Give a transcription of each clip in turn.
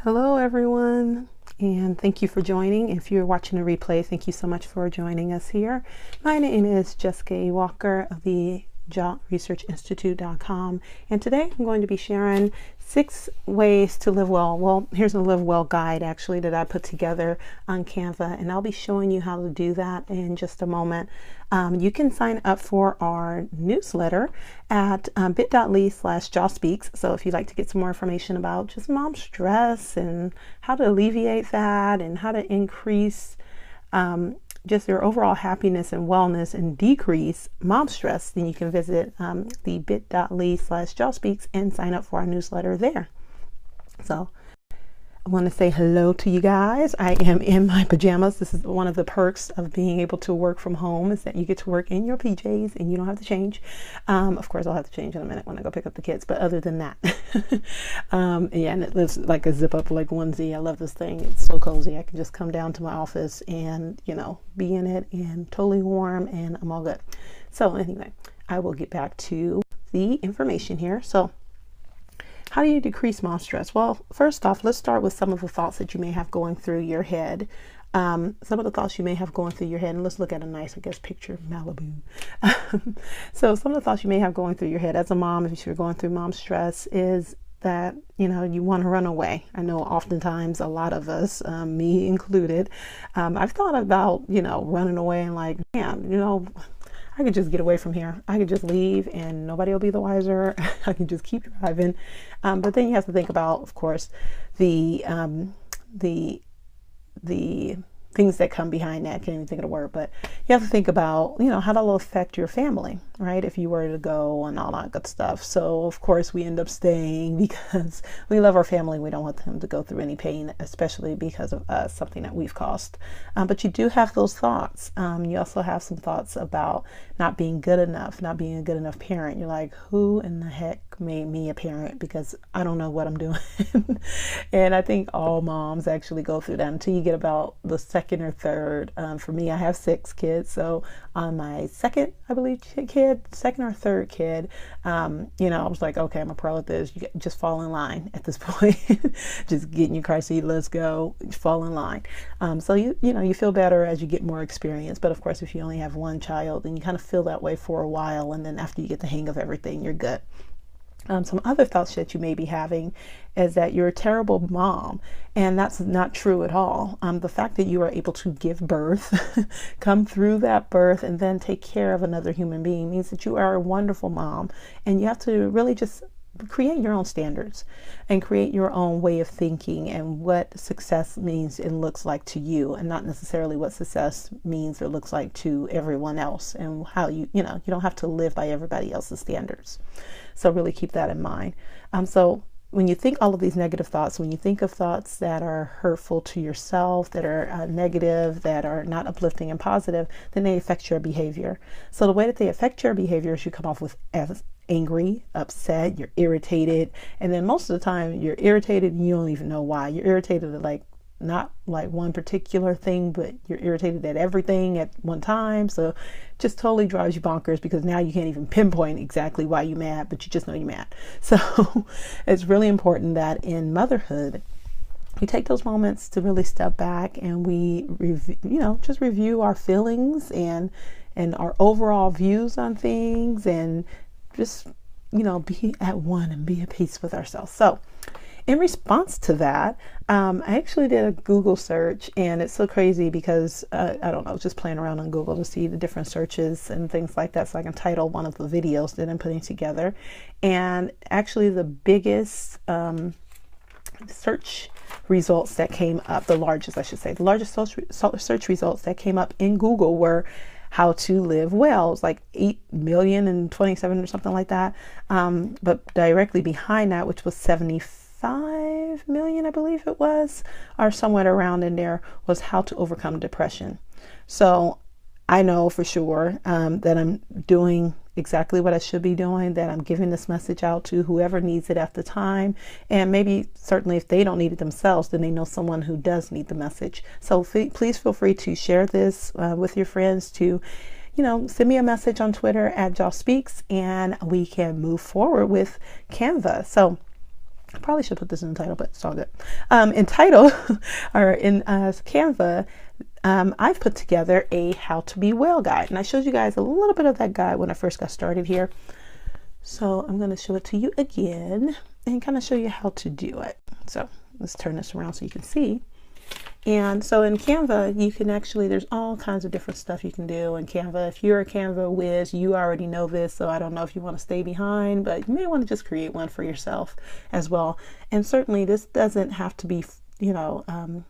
Hello everyone, and thank you for joining. If you're watching a replay, thank you so much for joining us here. My name is Jessica A. Walker of the JAWresearchinstitute.com, and today I'm going to be sharing 6 ways to live well. Well, here's a live well guide actually that I put together on Canva, and I'll be showing you how to do that in just a moment. You can sign up for our newsletter at bit.ly/JAWspeaks. So if you'd like to get some more information about just mom stress and how to alleviate that and how to increase just your overall happiness and wellness and decrease mom stress, then you can visit the bit.ly/JAWspeaks and sign up for our newsletter there. So I want to say hello to you guys. I am in my pajamas. This is one of the perks of being able to work from home, is that you get to work in your PJs and you don't have to change. Of course, I'll have to change in a minute when I go pick up the kids, but other than that, yeah, and it's like a zip up like onesie. I love this thing. It's so cozy. I can just come down to my office and, you know, be in it and totally warm and I'm all good. So anyway, I will get back to the information here. So how do you decrease mom stress? Well, first off, let's start with some of the thoughts that you may have going through your head. Some of the thoughts you may have going through your head, and let's look at a nice, I guess, picture of Malibu. So some of the thoughts you may have going through your head as a mom, if you're going through mom stress, is that, you know, you want to run away. I know oftentimes a lot of us, me included, I've thought about, you know, running away and like, man, you know, I could just get away from here. I could just leave and nobody will be the wiser. I can just keep driving. But then you have to think about, of course, the things that come behind that. I can't even think of the word, but you have to think about, you know, how that'll affect your family, right? If you were to go and all that good stuff. So of course we end up staying because we love our family. We don't want them to go through any pain, especially because of something that we've caused. But you do have those thoughts. You also have some thoughts about not being good enough, not being a good enough parent. You're like, who in the heck made me a parent? Because I don't know what I'm doing. And I think all moms actually go through that until you get about the second or third. For me, I have 6 kids. So on my second, I believe, second or third kid, you know, I was like, okay, I'm a pro at this. You just fall in line at this point. Just get in your car seat, let's go, fall in line. So you know, you feel better as you get more experience. But of course, if you only have one child, then you kind of feel that way for a while. And then after you get the hang of everything, you're good. Some other thoughts that you may be having is that you're a terrible mom, and that's not true at all. The fact that you are able to give birth, come through that birth, and then take care of another human being means that you are a wonderful mom, and you have to really just create your own standards and create your own way of thinking and what success means and looks like to you, and not necessarily what success means or looks like to everyone else, and how you know, you don't have to live by everybody else's standards. So really keep that in mind. So when you think all of these negative thoughts, when you think of thoughts that are hurtful to yourself, that are negative, that are not uplifting and positive, then they affect your behavior. So the way that they affect your behavior is you come off with as angry, upset, you're irritated, and then most of the time you're irritated and you don't even know why. You're irritated at like not like one particular thing, but you're irritated at everything at one time. So just totally drives you bonkers because now you can't even pinpoint exactly why you're mad, but you just know you're mad. So it's really important that in motherhood, we take those moments to really step back and we just review our feelings and our overall views on things, and just, you know, be at one and be at peace with ourselves. So in response to that, I actually did a Google search, and it's so crazy because I don't know, just playing around on Google to see the different searches and things like that, so I can title one of the videos that I'm putting together. And actually the biggest search results that came up, the largest search results that came up in Google were how to live well. It's like 8,027,000 or something like that. But directly behind that, which was 75 million, I believe it was, or somewhere around in there, was how to overcome depression. So I know for sure that I'm doing exactly what I should be doing, that I'm giving this message out to whoever needs it at the time. And maybe certainly if they don't need it themselves, then they know someone who does need the message. So please feel free to share this with your friends, to, you know, send me a message on Twitter at JAWspeaks, and we can move forward with Canva. So I probably should put this in the title, but it's all good. In title or in Canva, I've put together a how to be well guide, and I showed you guys a little bit of that guide when I first got started here. So I'm going to show it to you again and kind of show you how to do it. So let's turn this around so you can see. And so in Canva, you can actually, there's all kinds of different stuff you can do in Canva. If you're a Canva whiz, you already know this, so I don't know if you want to stay behind, but you may want to just create one for yourself as well. And certainly this doesn't have to be, you know,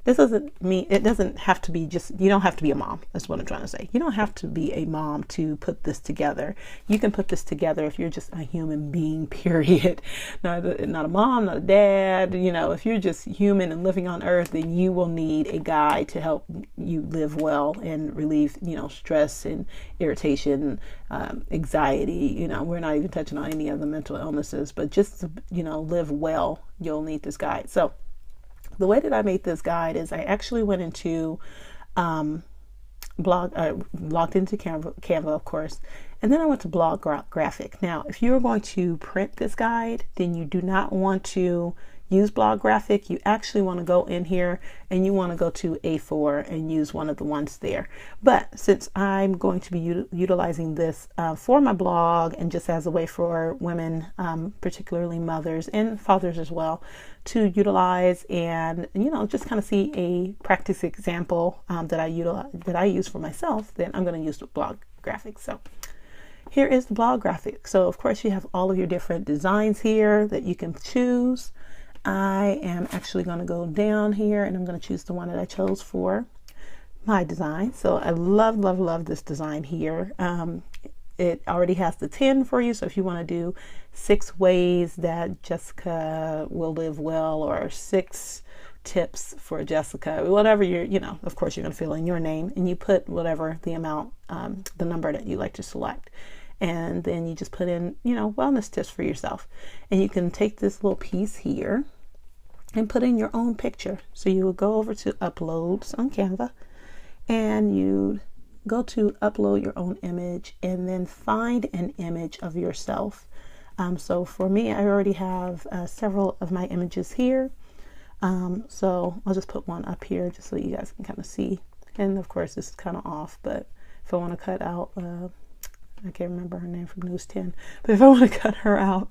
this doesn't mean, it doesn't have to be just, you don't have to be a mom. That's what I'm trying to say. You don't have to be a mom to put this together. You can put this together if you're just a human being, period. Not a mom, not a dad. You know, if you're just human and living on earth, then you will need a guide to help you live well and relieve, you know, stress and irritation, anxiety. You know, we're not even touching on any of the mental illnesses, but just to, you know, live well, you'll need this guide. So the way that I made this guide is I actually went into logged into Canva, of course, and then I went to Blog Graphic. Now, if you're going to print this guide, then you do not want to use Blog Graphic. You actually want to go in here and you want to go to A4 and use one of the ones there. But since I'm going to be utilizing this for my blog and just as a way for women, particularly mothers and fathers as well, to utilize and, you know, just kind of see a practice example that I use for myself, then I'm going to use the Blog Graphic. So here is the Blog Graphic. So of course you have all of your different designs here that you can choose. I am actually going to go down here and I'm going to choose the one that I chose for my design. So I love this design here. It already has the 10 for you. So if you want to do 6 ways that Jessica will live well, or 6 tips for Jessica, whatever you know, of course you're going to fill in your name and you put whatever the amount, the number that you like to select. And then you just put in, you know, wellness tips for yourself. And you can take this little piece here and put in your own picture. So you will go over to uploads on Canva and you go to upload your own image and then find an image of yourself. So for me, I already have several of my images here. So I'll just put one up here just so you guys can kind of see. And of course, this is kind of off, but if I want to cut out, I can't remember her name from News 10, but if I want to cut her out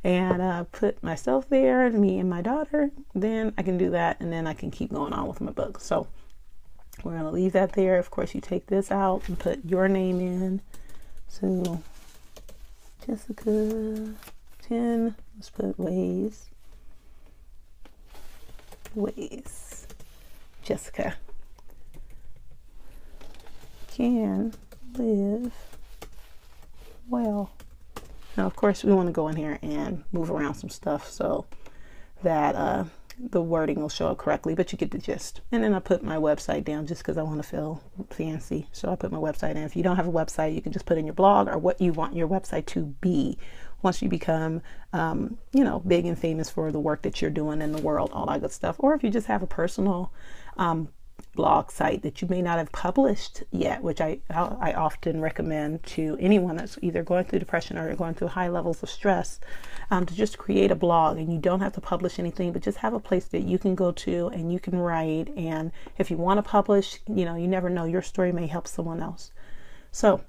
and put myself there, me and my daughter, then I can do that, and then I can keep going on with my book. So we're going to leave that there. Of course, you take this out and put your name in. So Jessica 10, let's put ways. Jessica can live well. Now, of course, we want to go in here and move around some stuff so that the wording will show up correctly, but you get the gist. And then I put my website down just because I want to feel fancy. So I put my website in. If you don't have a website, you can just put in your blog or what you want your website to be once you become, you know, big and famous for the work that you're doing in the world, all that good stuff. Or if you just have a personal blog site that you may not have published yet, which I often recommend to anyone that's either going through depression or going through high levels of stress, to just create a blog. And you don't have to publish anything, but just have a place that you can go to and you can write. And if you want to publish, you know, you never know, your story may help someone else. So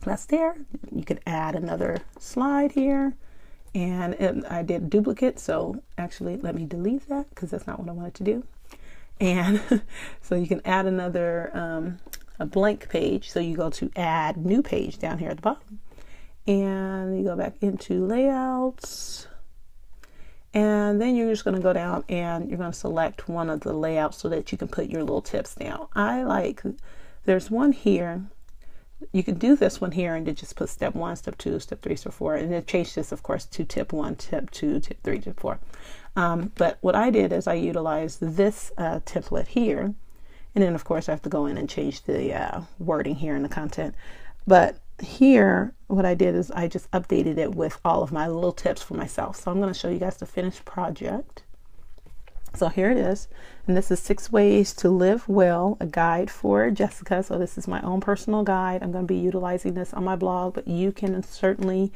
that's there. You could add another slide here, and I did a duplicate, so actually let me delete that because that's not what I wanted to do. And so you can add another a blank page. So you go to add new page down here at the bottom, and you go back into layouts, and then you're just going to go down and you're going to select one of the layouts so that you can put your little tips down. There's one here. You can do this one here and then just put step 1, step 2, step 3, step 4, and then change this, of course, to tip 1, tip 2, tip 3, tip 4. But what I did is I utilized this template here, and then of course I have to go in and change the wording here in the content. But here, what I did is I just updated it with all of my little tips for myself. So I'm going to show you guys the finished project. So here it is. And this is 6 Ways to Live Well, a guide for Jessica. So this is my own personal guide. I'm going to be utilizing this on my blog, but you can certainly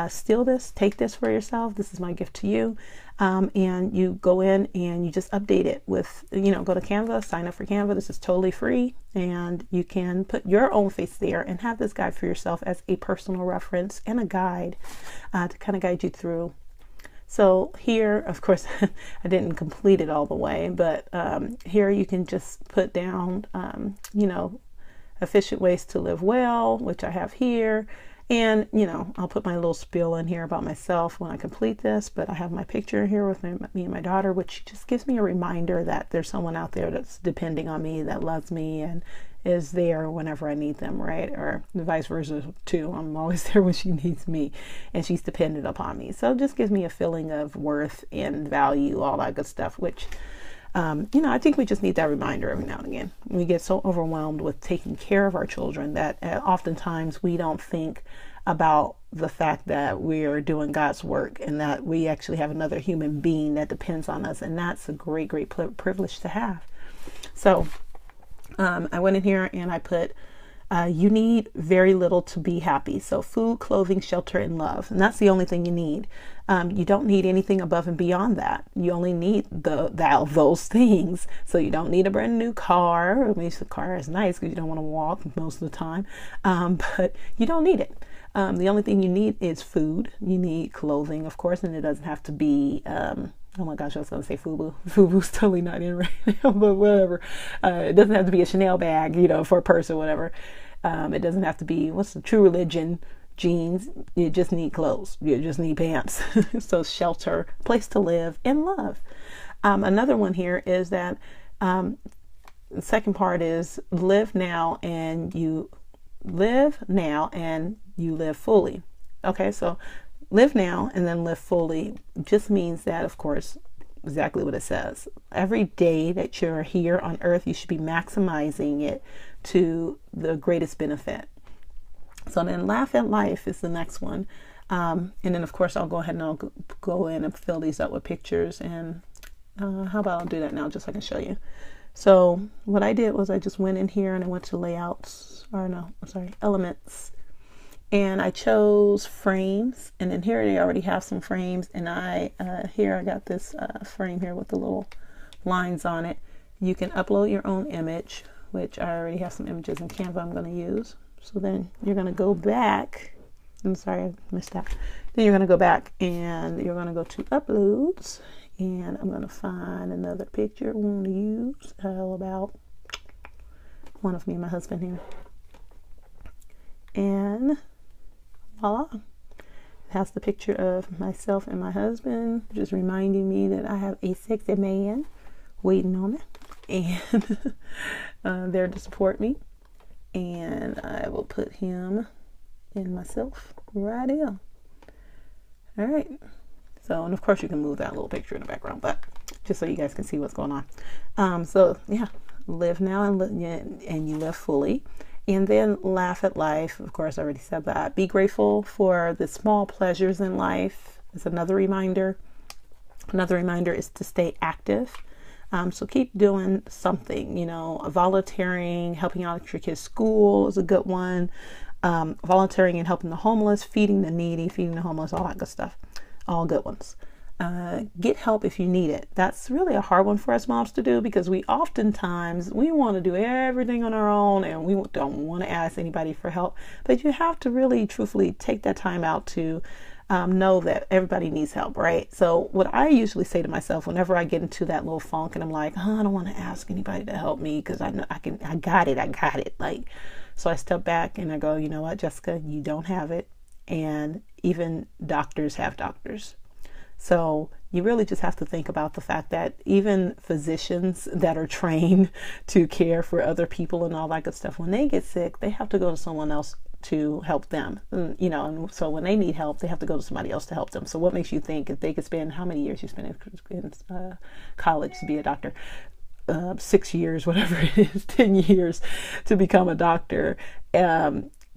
steal this, take this for yourself. This is my gift to you. And you go in and you just update it with, go to Canva, sign up for Canva. This is totally free. And you can put your own face there and have this guide for yourself as a personal reference and a guide to kind of guide you through. So here, of course, I didn't complete it all the way, but here you can just put down, efficient ways to live well, which I have here. And, I'll put my little spiel in here about myself when I complete this, but I have my picture here with me and my daughter, which just gives me a reminder that there's someone out there that's depending on me, that loves me and is there whenever I need them, right? Or vice versa too. I'm always there when she needs me and she's dependent upon me. So it just gives me a feeling of worth and value, all that good stuff, which, I think we just need that reminder every now and again. We get so overwhelmed with taking care of our children that oftentimes we don't think about the fact that we are doing God's work and that we actually have another human being that depends on us. And that's a great, great privilege to have. So I went in here and I put, you need very little to be happy. So food, clothing, shelter, and love. And that's the only thing you need. You don't need anything above and beyond that. You only need those things. So you don't need a brand new car. I mean, the car is nice because you don't want to walk most of the time. But you don't need it. The only thing you need is food. You need clothing, of course, and it doesn't have to be, oh my gosh, I was going to say FUBU. FUBU's totally not in right now, but whatever. It doesn't have to be a Chanel bag, for a purse or whatever. It doesn't have to be, what's the True Religion, jeans. You just need clothes. You just need pants. So shelter, place to live, and love. Another one here is that the second part is live now and you live fully. Okay, so live now and then live fully just means that, of course, exactly what it says. Every day that you're here on earth, you should be maximizing it to the greatest benefit. So then laugh at life is the next one. And then, of course, I'll go ahead and I'll go in and fill these up with pictures. And how about I'll do that now just so I can show you. So what I did was I just went in here and I went to elements. And I chose frames, and then here they already have some frames, and I got this frame here with the little lines on it. You can upload your own image, which I already have some images in Canva I'm going to use. So then you're going to go back. I'm sorry, I missed that. Then you're going to go back and you're going to go to uploads, and I'm going to find another picture I want to use. How about one of me and my husband here? And voila, it has the picture of myself and my husband, just reminding me that I have a sexy man waiting on me and there to support me. And I will put him and myself right here. All right. So, and of course you can move that little picture in the background, but just so you guys can see what's going on. So yeah, live now and you live fully. And then laugh at life. Of course, I already said that. Be grateful for the small pleasures in life is another reminder. Another reminder is to stay active. So keep doing something, volunteering, helping out at your kids' school is a good one. Volunteering and helping the homeless, feeding the needy, feeding the homeless, all that good stuff. All good ones. Get help if you need it. That's really a hard one for us moms to do because we want to do everything on our own and we don't want to ask anybody for help. But you have to really truthfully take that time out to know that everybody needs help, right? So what I usually say to myself whenever I get into that little funk and I'm like, I don't want to ask anybody to help me because I know I got it. So I step back and I go, you know what, Jessica, you don't have it. And even doctors have doctors. So you really just have to think about the fact that even physicians that are trained to care for other people and all that good stuff, when they get sick, they have to go to someone else to help them, and so when they need help, they have to go to somebody else to help them. So what makes you think if they could spend, how many years you spend in college to be a doctor? 6 years, whatever it is, 10 years to become a doctor.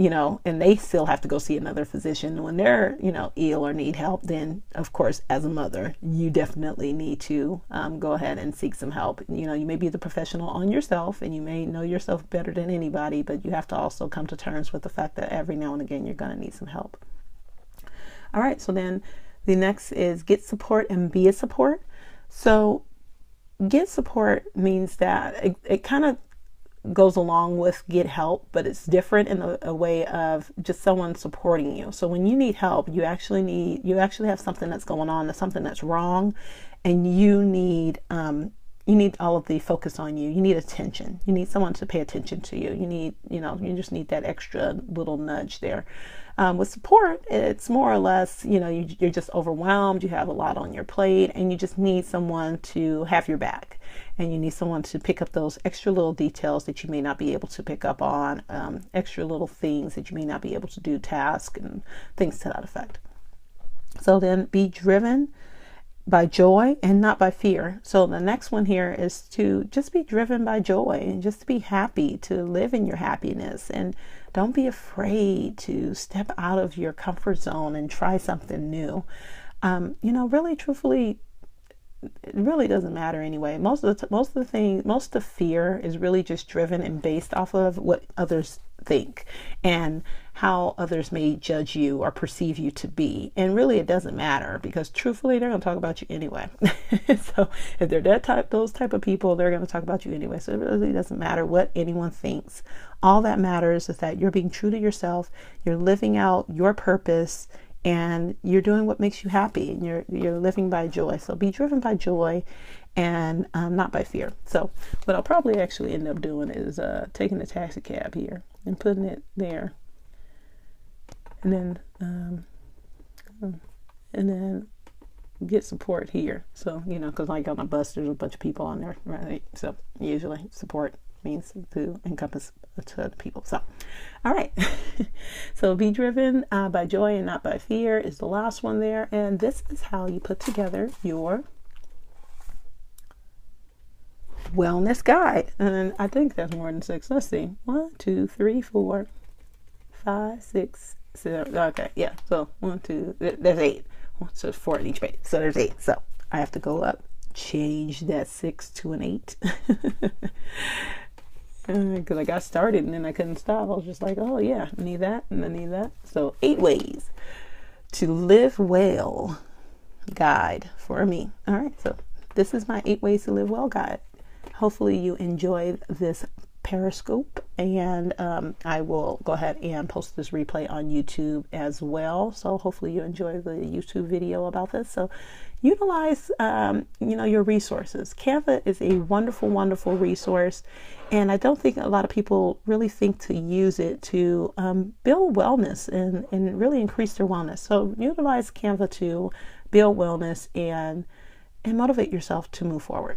and they still have to go see another physician when they're, ill or need help, then of course, as a mother, you definitely need to go ahead and seek some help. You may be the professional on yourself and you may know yourself better than anybody, but you have to also come to terms with the fact that every now and again, you're going to need some help. All right. So then the next is get support and be a support. So get support means that it kind of goes along with get help, but it's different in a way of just someone supporting you. So when you need help, you actually have something that's going on, something that's wrong, and you need all of the focus on you. You need attention. You need someone to pay attention to you. You just need that extra little nudge there. With support, it's more or less, you're just overwhelmed. You have a lot on your plate and you just need someone to have your back, and you need someone to pick up those extra little details that you may not be able to pick up on, extra little things that you may not be able to do, tasks and things to that effect. So then be driven by joy and not by fear. So the next one here is to just be driven by joy and just to be happy, to live in your happiness, and don't be afraid to step out of your comfort zone and try something new. Really, truthfully, it really doesn't matter anyway. Most of the fear is really just driven and based off of what others think and how others may judge you or perceive you to be. And really it doesn't matter, because truthfully they're going to talk about you anyway. So if they're those type of people, they're going to talk about you anyway. So it really doesn't matter what anyone thinks. All that matters is that you're being true to yourself, you're living out your purpose, and you're doing what makes you happy, and you're living by joy. So be driven by joy and not by fear. So what I'll probably actually end up doing is taking a taxi cab here and putting it there, and then get support here. So because like on a bus there's a bunch of people on there, right? So usually support means to encompass to other people. So all right. So be driven by joy and not by fear is the last one there, and this is how you put together your wellness guide. And I think that's more than 6. Let's see, 1 2 3 4 5 6 7. Okay, yeah, so 1 2 there's 8. So 4 on each page, so there's 8. So I have to go up, change that 6 to an 8 because I got started and then I couldn't stop. I was just like, oh yeah, I need that and I need that. So 8 ways to live well guide for me. All right, so this is my 8 ways to live well guide. Hopefully you enjoyed this Periscope, and I will go ahead and post this replay on YouTube as well. So hopefully you enjoy the YouTube video about this. So utilize your resources. Canva is a wonderful, wonderful resource, and I don't think a lot of people really think to use it to build wellness and really increase their wellness. So utilize Canva to build wellness and motivate yourself to move forward.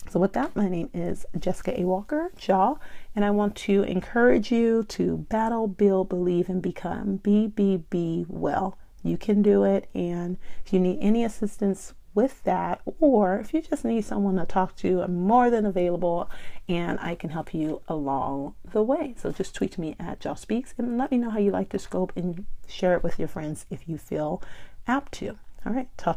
So with that, my name is Jessica A. Walker, JAW, and I want to encourage you to battle, build, believe, and become. Be well. You can do it. And if you need any assistance with that, or if you just need someone to talk to, I'm more than available and I can help you along the way. So just tweet me at JAWspeaks and let me know how you like the scope and share it with your friends if you feel apt to. All right, talk to you.